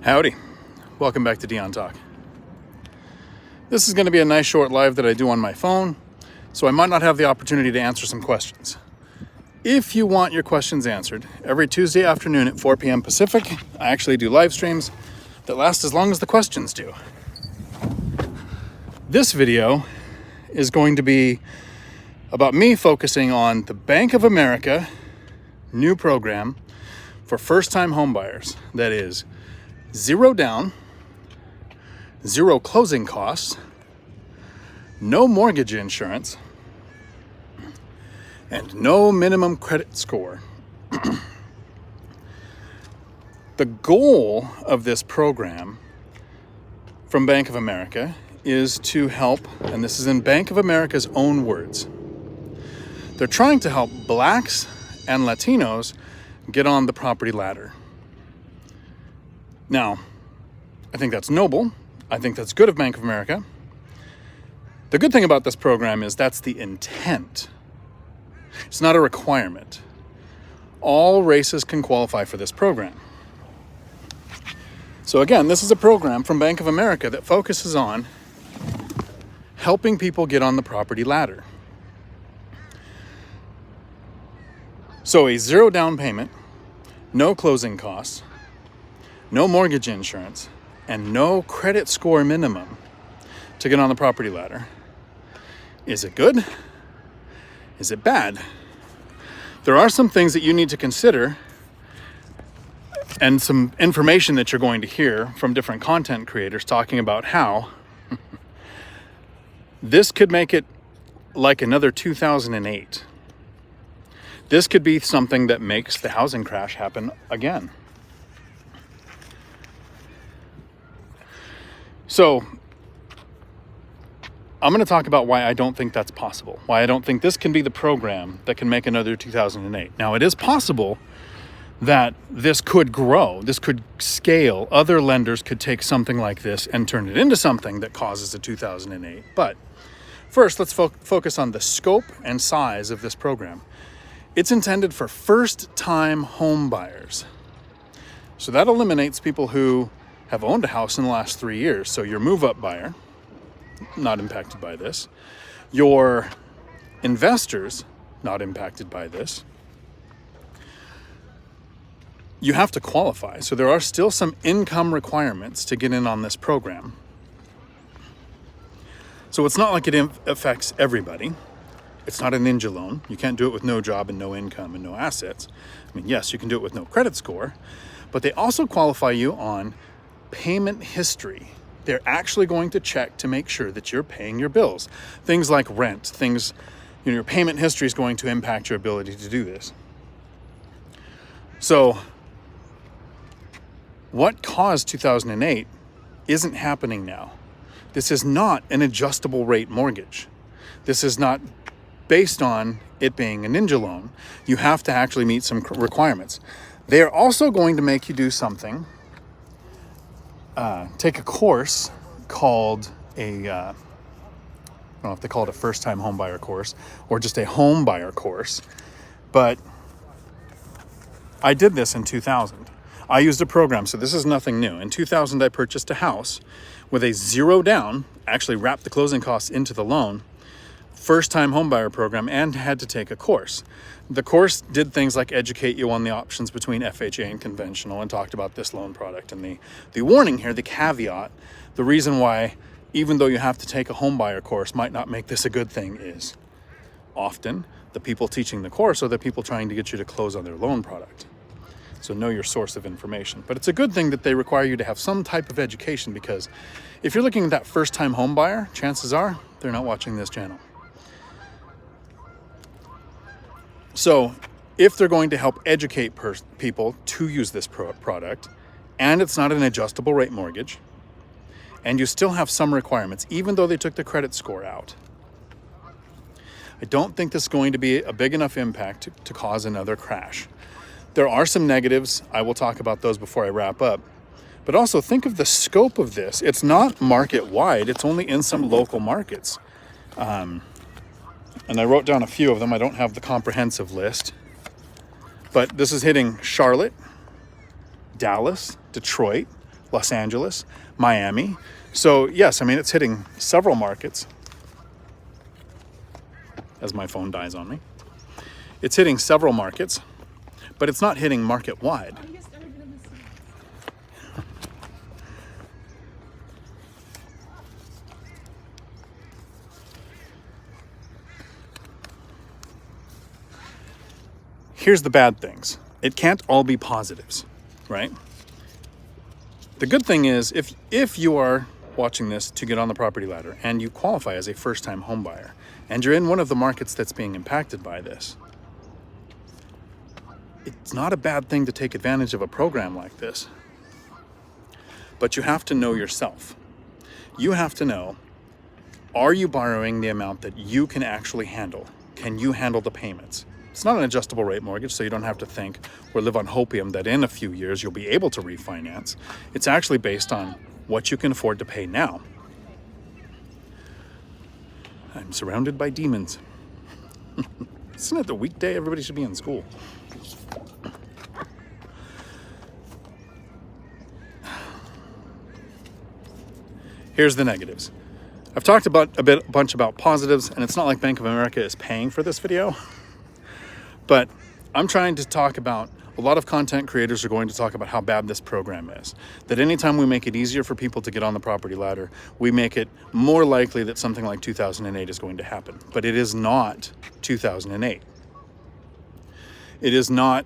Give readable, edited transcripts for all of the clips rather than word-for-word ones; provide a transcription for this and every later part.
Howdy. Welcome back to Dion Talk. This is going to be a nice short live that I do on my phone, so I might not have the opportunity to answer some questions. If you want your questions answered, every Tuesday afternoon at 4 p.m. Pacific, I actually do live streams that last as long as the questions do. This video is going to be about me focusing on the Bank of America new program for first-time homebuyers. That is zero down, zero closing costs, no mortgage insurance, and no minimum credit score. The goal of this program from Bank of America is to help, and this is in Bank of America's own words, they're trying to help blacks and Latinos get on the property ladder. Now, I think that's noble. I think that's good of Bank of America. The good thing about this program is that's the intent. It's not a requirement. All races can qualify for this program. So again, this is a program from Bank of America that focuses on helping people get on the property ladder. So a zero down payment, no closing costs, no mortgage insurance, and no credit score minimum to get on the property ladder. Is it good? Is it bad? There are some things that you need to consider and some information that you're going to hear from different content creators talking about how this could make it like another 2008. This could be something that makes the housing crash happen again. So, I'm going to talk about why I don't think that's possible. Why I don't think this can be the program that can make another 2008. Now, it is possible that this could grow. This could scale. Other lenders could take something like this and turn it into something that causes a 2008. But first, let's focus on the scope and size of this program. It's intended for first-time home buyers. So that eliminates people who have owned a house in the last 3 years. So your move-up buyer, not impacted by this. Your investors, not impacted by this. You have to qualify. So there are still some income requirements to get in on this program. So it's not like it affects everybody. It's not a ninja loan. You can't do it with no job and no income and no assets. I mean, yes, you can do it with no credit score, but they also qualify you on payment history. They're actually going to check to make sure that you're paying your bills. Things like rent, things, your payment history is going to impact your ability to do this. So what caused 2008 isn't happening now. This is not an adjustable rate mortgage. This is not based on it being a ninja loan. You have to actually meet some requirements. They are also going to make you do something, take a course called I don't know if they call it a first-time home buyer course or just a home buyer course, but I did this in 2000. I used a program, so this is nothing new. In 2000, I purchased a house with a zero down, actually wrapped the closing costs into the loan, first-time homebuyer program, and had to take a course. The course did things like educate you on the options between FHA and conventional and talked about this loan product. And the warning here, the caveat, the reason why even though you have to take a homebuyer course might not make this a good thing is often the people teaching the course are the people trying to get you to close on their loan product. So know your source of information. But it's a good thing that they require you to have some type of education, because if you're looking at that first-time home buyer, chances are they're not watching this channel. So if they're going to help educate people to use this product, and it's not an adjustable rate mortgage, and you still have some requirements, even though they took the credit score out, I don't think this is going to be a big enough impact to cause another crash. There are some negatives. I will talk about those before I wrap up. But also think of the scope of this. It's not market-wide. It's only in some local markets. And I wrote down a few of them. I don't have the comprehensive list. But this is hitting Charlotte, Dallas, Detroit, Los Angeles, Miami. So yes, I mean, it's hitting several markets. As my phone dies on me. It's hitting several markets, but it's not hitting market wide. Here's the bad things. It can't all be positives, right? The good thing is if you are watching this to get on the property ladder and you qualify as a first-time home buyer and you're in one of the markets that's being impacted by this, it's not a bad thing to take advantage of a program like this. But you have to know yourself. You have to know, are you borrowing the amount that you can actually handle? Can you handle the payments? It's not an adjustable rate mortgage, so you don't have to think or live on hopium that in a few years you'll be able to refinance. It's actually based on what you can afford to pay now. I'm surrounded by demons. Isn't it the weekday? Everybody should be in school. Here's the negatives. I've talked about a bunch about positives, and it's not like Bank of America is paying for this video. But I'm trying to talk about, a lot of content creators are going to talk about how bad this program is. That anytime we make it easier for people to get on the property ladder, we make it more likely that something like 2008 is going to happen. But it is not 2008. It is not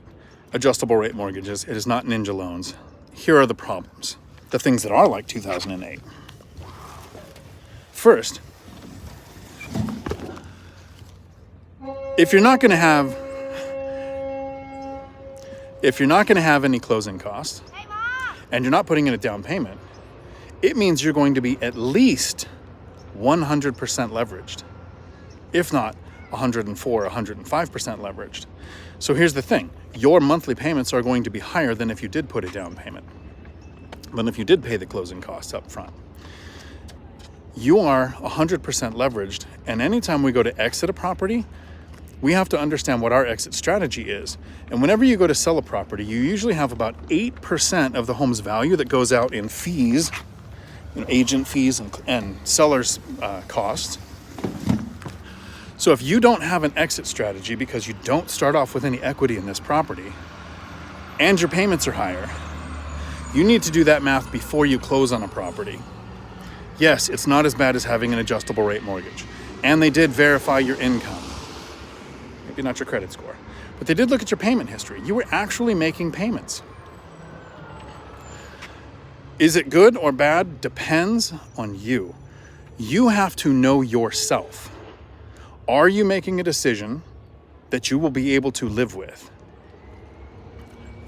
adjustable rate mortgages. It is not ninja loans. Here are the problems. The things that are like 2008. First, if you're not going to have any closing costs, and you're not putting in a down payment, it means you're going to be at least 100% leveraged, if not 104, 105% leveraged. So here's the thing. Your monthly payments are going to be higher than if you did put a down payment, than if you did pay the closing costs up front. You are 100% leveraged, and anytime we go to exit a property, we have to understand what our exit strategy is. And whenever you go to sell a property, you usually have about 8% of the home's value that goes out in fees, agent fees and seller's costs. So if you don't have an exit strategy because you don't start off with any equity in this property and your payments are higher, you need to do that math before you close on a property. Yes, it's not as bad as having an adjustable rate mortgage. And they did verify your income. Maybe not your credit score, but they did look at your payment history. You were actually making payments. Is it good or bad? Depends on you. You have to know yourself. Are you making a decision that you will be able to live with?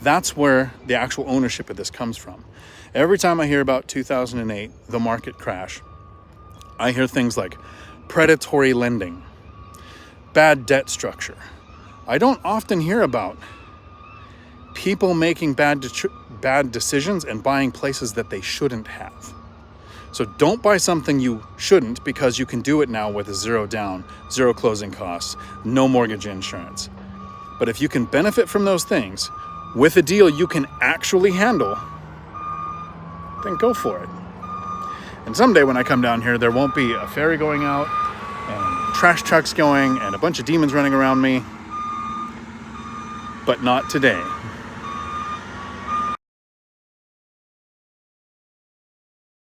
That's where the actual ownership of this comes from. Every time I hear about 2008, the market crash, I hear things like predatory lending, bad debt structure. I don't often hear about people making bad decisions and buying places that they shouldn't have. So don't buy something you shouldn't because you can do it now with a zero down, zero closing costs, no mortgage insurance. But if you can benefit from those things with a deal you can actually handle, then go for it. And someday when I come down here, there won't be a ferry going out and trash trucks going and a bunch of demons running around me. But not today.